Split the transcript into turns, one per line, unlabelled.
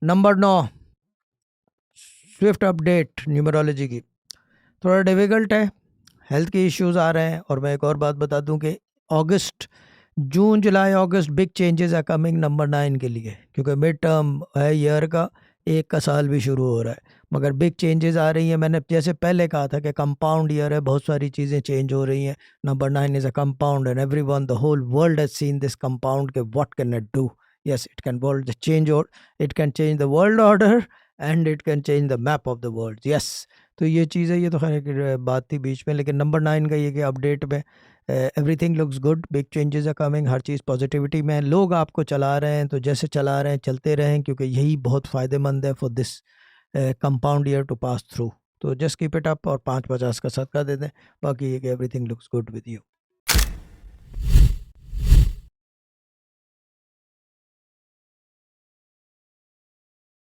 Number 9, Swift update numerology की। थोड़ा difficult है, हेल्थ के इश्यूज आ रहे हैं। और मैं एक और बात बता दूं कि अगस्त, जून जुलाई अगस्त big changes are coming number 9 के लिए, क्योंकि मिड टर्म है ईयर का, एक का साल भी शुरू हो रहा है। मगर बिग चेंजेस आ रही हैं। मैंने जैसे पहले कहा था कि कंपाउंड ईयर है, बहुत सारी चीज़ें चेंज हो रही हैं। Number 9 is a compound and every one, the whole world has seen this compound के what can it do. Yes, it can world change, और it can change the world order and it can change the map of the world. Yes, तो ये चीज़ है। ये तो खैर एक बात थी बीच में, लेकिन नंबर 9 का ये कि अपडेट में everything looks good, big changes are coming, हर चीज़ पॉजिटिविटी में है। लोग आपको चला रहे हैं, तो जैसे चला रहे हैं चलते रहें, क्योंकि यही बहुत फ़ायदेमंद है for this compound year to pass through. तो जस्ट कीप इट अप और 550 का सदका दे दें। बाकी ये कि everything looks good with you.